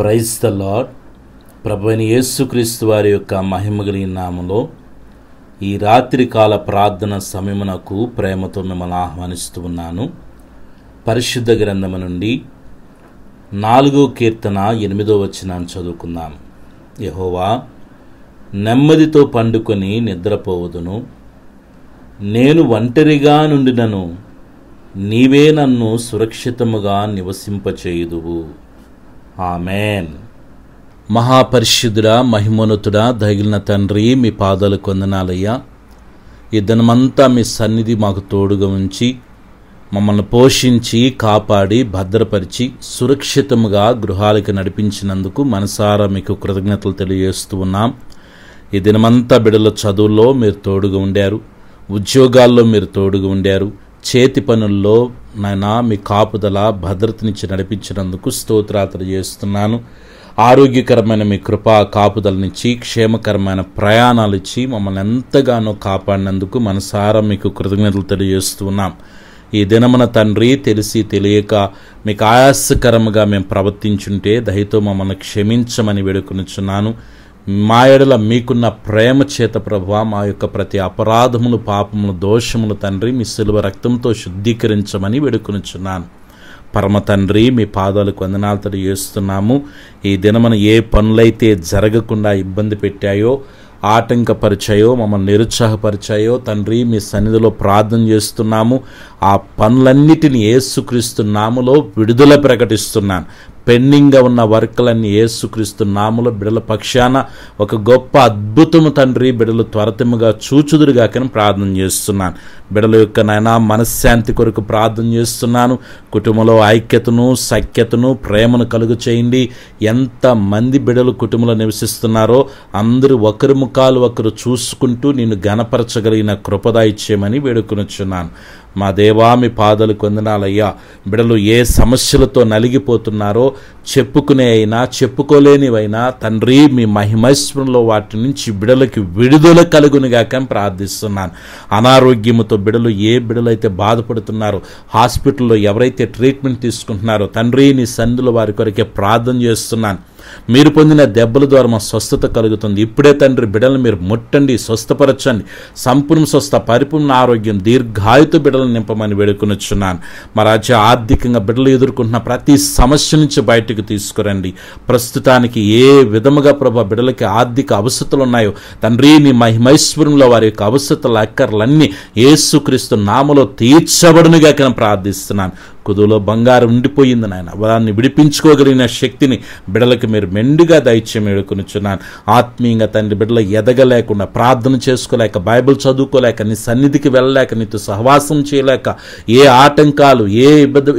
Praise the lord. ప్రభువైన యేసుక్రీస్తు వారి యొక్క మహిమ కలిగిన నామములో ఈ రాత్రికాల ప్రార్థన సమయమునకు ప్రేమతో మిమ్మల్ని ఆహ్వానిస్తూ ఉన్నాను. పరిశుద్ధ గ్రంథము నుండి 4వ కీర్తన 8వ వచనాన్ని చదువుకుందాం. యెహోవా, నెమ్మదితో పండుకొని నిద్రపోవదును, నేను ఒంటరిగా నుండినను నీవే నన్ను సురక్షితముగా నివసింపచేయుదువు. ఆమేన్. మహాపరిశుద్ధుడా, మహిమోన్నతుడా, దయగలిగిన తండ్రి, మీ పాదాలకు వందనాలయ్యా. ఈ దినమంతా మీ సన్నిధి మాకు తోడుగా ఉంచి మమ్మల్ని పోషించి కాపాడి భద్రపరిచి సురక్షితముగా గృహాలకు నడిపించినందుకు మనసారా మీకు కృతజ్ఞతలు తెలియజేస్తూ ఉన్నాం. ఈ దినమంతా బిడ్డల చదువుల్లో మీరు తోడుగా ఉండారు, ఉద్యోగాల్లో మీరు తోడుగా ఉండారు, చేతి పనుల్లో నాయనా మీ కాపుదల భద్రతనిచ్చి నడిపించినందుకు స్తోత్రాలు చేస్తున్నాను. ఆరోగ్యకరమైన మీ కృపా కాపుదలనిచ్చి క్షేమకరమైన ప్రయాణాలు ఇచ్చి మమ్మల్ని ఎంతగానో కాపాడినందుకు మనసారా మీకు కృతజ్ఞతలు తెలియజేస్తున్నాం. ఈ దినమున తండ్రి, తెలిసి తెలియక మీకు ఆయాసకరముగా మేము ప్రవర్తించుంటే దయతో మమ్మల్ని క్షమించమని వేడుకొనుచున్నాను. మా ఎడల మీకున్న ప్రేమ చేత ప్రభువా మా యొక్క ప్రతి అపరాధములు, పాపములు, దోషములు తండ్రి మీ శిలువ రక్తంతో శుద్ధీకరించమని వేడుకొనుచున్నాను. పరమ తండ్రి, మీ పాదాలకు వందనాలు తెలియజేస్తున్నాము. ఈ దినమున ఏ పనులైతే జరగకుండా ఇబ్బంది పెట్టాయో, ఆటంకపరిచాయో, మమ్మల్ని నిరుత్సాహపరిచాయో తండ్రి మీ సన్నిధిలో ప్రార్థన చేస్తున్నాము. ఆ పనులన్నిటిని యేసుక్రీస్తు నామములో విడుదల ప్రకటిస్తున్నాను. పెండింగ్గా ఉన్న వర్కులన్నీ యేసుక్రీస్తు నామములో బిడల పక్షాన ఒక గొప్ప అద్భుతము తండ్రి బిడలు త్వరితముగా చూచుదురుగాకని ప్రార్థన చేస్తున్నాను. బిడల యొక్క నాయనా మనశ్శాంతి కొరకు ప్రార్థన చేస్తున్నాను. కుటుంబంలో ఐక్యతను, సఖ్యతను, ప్రేమను కలుగు చేయండి. ఎంతమంది బిడలు కుటుంబంలో నివసిస్తున్నారో అందరూ ఒకరి ముఖాలు ఒకరు చూసుకుంటూ నిన్ను ఘనపరచగలిగిన కృపద ఇచ్చేయమని వేడుకొనుచున్నాను. మా దేవా, మీ పాదాలకు వందనాలయ్యా. బిడలు ఏ సమస్యలతో నలిగిపోతున్నారో, చెప్పుకునే అయినా చెప్పుకోలేనివైనా తండ్రి మీ మహిమైశ్వరంలో వాటి నుంచి బిడలకి విడుదల కలుగునుగాక ప్రార్థిస్తున్నాను. అనారోగ్యముతో బిడలు ఏ బిడలైతే బాధపడుతున్నారో, హాస్పిటల్లో ఎవరైతే ట్రీట్మెంట్ తీసుకుంటున్నారో తండ్రి నీ సన్నిధిలో వారి కొరకే ప్రార్థన చేస్తున్నాను. మీరు పొందిన దెబ్బల ద్వారా మా స్వస్థత కలుగుతుంది. ఇప్పుడే తండ్రి బిడలను మీరు ముట్టండి, స్వస్థపరచండి. సంపూర్ణ స్వస్థ, పరిపూర్ణ ఆరోగ్యం, దీర్ఘాయుత బిడలను నింపమని వేడుకొనుచున్నాను. మా రాజ్య ఆర్థికంగా బిడలు ఎదుర్కొంటున్న ప్రతి సమస్య నుంచి బయటకు తీసుకురండి. ప్రస్తుతానికి ఏ విధముగా ప్రభా బిడలకి ఆర్థిక అవసరతలు ఉన్నాయో తండ్రి నీ మహిమైశ్వరంలో వారి యొక్క అవసరతల అక్కర్లన్నీ యేసుక్రీస్తు నామములో తీర్చబడునుగా ప్రార్థిస్తున్నాను. కుదులో బంగారం ఉండిపోయింది నాయన, వారిని విడిపించుకోగలిగిన శక్తిని బిడలకు మీరు మెండుగా దయచేయమని వేడుకొనుచున్నాను. ఆత్మీయంగా తండ్రి బిడ్డలు ఎదగలేకుండా, ప్రార్థన చేసుకోలేక, బైబిల్ చదువుకోలేక, నీ సన్నిధికి వెళ్ళలేక, నీతో సహవాసం చేయలేక, ఏ ఆటంకాలు, ఏ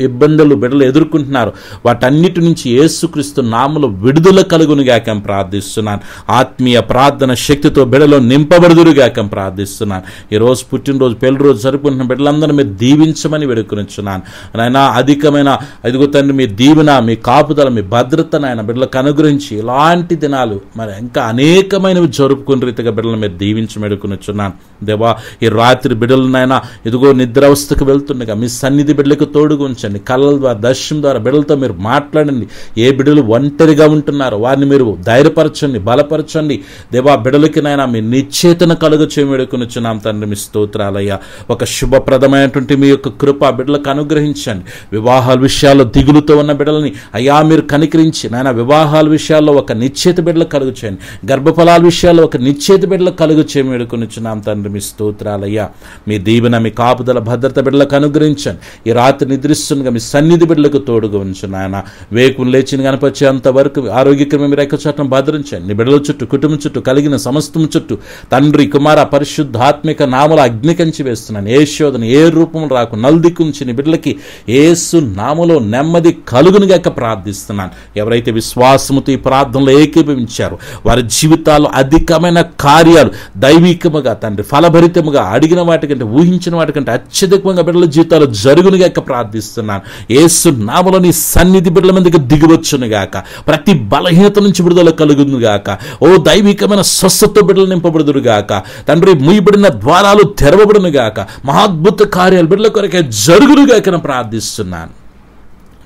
ఇబ్బందులు బిడ్డలు ఎదుర్కొంటున్నారో వాటన్నిటి నుంచి యేసుక్రీస్తు నామములో విడుదల కలుగునుగాక ప్రార్థిస్తున్నాను. ఆత్మీయ ప్రార్థన శక్తితో బిడ్డలో నింపబడుదురుగాక ప్రార్థిస్తున్నాను. ఈరోజు పుట్టినరోజు, పెళ్లి రోజు జరుపుకుంటున్న బిడ్డలందరూ మీరు దీవించమని వేడుకొనుచున్నాను. నాయన అధికమైన అదిగో తండ్రి మీ దీవెన, మీ కాపుదల, మీ భద్రత నాయన బిడ్డలకు అనుగ్రహించి ఇలాంటి దినాలు మరి ఇంకా అనేకమైనవి జరుపుకునే రీతిగా బిడ్డలను మీరు దీవించి మెడుకునిచున్నాను. దేవా, ఈ రాత్రి బిడ్డలు నాయన ఇదిగో నిద్రావస్థకు వెళ్తుండగా మీ సన్నిధి బిడ్డలకు తోడుగా ఉంచండి. కళ్ళ ద్వారా, దర్శనం ద్వారా బిడ్డలతో మీరు మాట్లాడండి. ఏ బిడ్డలు ఒంటరిగా ఉంటున్నారో వారిని మీరు ధైర్యపరచండి, బలపరచండి. దేవా, బిడ్డలకి నాయన మీ నిశ్చేతన కలుగు చేయి మెడుకునిచున్నాం తండ్రి. మీ స్తోత్రాలయ్యా. ఒక శుభప్రదమైనటువంటి మీ యొక్క కృప బిడ్డలకు అనుగ్రహించండి. వివాహాల విషయాల్లో దిగులుతో ఉన్న బిడ్డలని అయ్యా మీరు కనికరించి నాయన వివాహాల విషయాల్లో ఒక నిశ్చేత బిడ్డలకు కలుగు చేయండి. గర్భఫలాల విషయాల్లో ఒక నిశ్చేత బిడ్డలకు కలుగు చేయమని వేడుకొనుచున్నాం తండ్రి. మీ స్తోత్రాలయ్యా. మీ దీవెన, మీ కాపుదల, భద్రత బిడ్డలకు అనుగ్రహించండి. ఈ రాత్రి నిద్రిస్తుండగా మీ సన్నిధి బిడ్డలకు తోడుగా ఉంచు నాయన. వేకుని లేచిన కనపరిచేంత వరకు ఆరోగ్యక్రమం మీరు ఎక్కచోటం భద్రించండి. నీ బిడ్డల చుట్టూ, కుటుంబం చుట్టూ, కలిగిన సమస్తం చుట్టూ తండ్రి, కుమార, పరిశుద్ధాత్మిక నామల అగ్ని కంచి వేస్తున్నాను. ఏ శోధన, ఏ రూపం రాకు నల్దికుంచి నీ బిడ్డలకి యేసు నామములో నెమ్మది కలుగునుగాక ప్రార్థిస్తున్నాను. ఎవరైతే విశ్వాసముతో ఈ ప్రార్థనలో ఏకీభవించారో వారి జీవితాల్లో అధికమైన కార్యాలు దైవికముగా తండ్రి ఫలభరితముగా అడిగిన వాటికంటే, ఊహించిన వాటికంటే అత్యధికంగా బిడ్డల జీవితాలు జరుగునుగాక ప్రార్థిస్తున్నాను. యేసు నామములో నీ సన్నిధి బిడ్డల మీదకి దిగివచ్చునుగాక. ప్రతి బలహీనత నుంచి విడుదల కలుగునుగాక. ఓ దైవికమైన స్వస్థత బిడ్డలు నింపబడుదురుగాక. తండ్రి, మూయబడిన ద్వారాలు తెరవబడునుగాక. మహాద్భుత కార్యాలు బిడ్డల కొరకే జరుగునుగాక ప్రార్థిస్తున్నాను.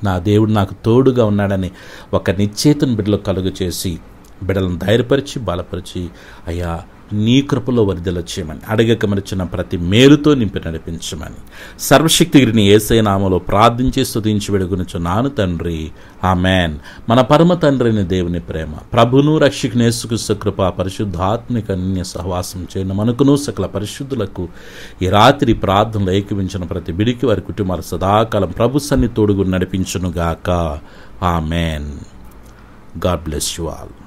నా దేవుడు నాకు తోడుగా ఉన్నాడని ఒక నిశ్చేతను బిడ్డలు కలుగు చేసి బిడ్డలను ధైర్యపరిచి బలపరిచి అయ్యా నీ కృపలో వరిదల చేయమని అడగక మరిచిన ప్రతి మేలుతో నింపి నడిపించమని సర్వశక్తిగిరిని యేసయ్య నామములో ప్రార్థించి స్తుతించి వేడుకొనుచున్నాను తండ్రి. ఆమేన్. మన పరమ తండ్రిని దేవుని ప్రేమ, ప్రభును రక్షకుని యేసుక్రీస్తు కృప, పరిశుద్ధాత్మిక అన్య సహవాసం చేయడం మనకును సకల పరిశుద్ధులకు ఈ రాత్రి ప్రార్థనలు ఏకీవించిన ప్రతి బిడికి వారి కుటుంబాలు సదాకాలం ప్రభు సన్ని తోడుగు నడిపించునుగాక. Amen. God bless you all.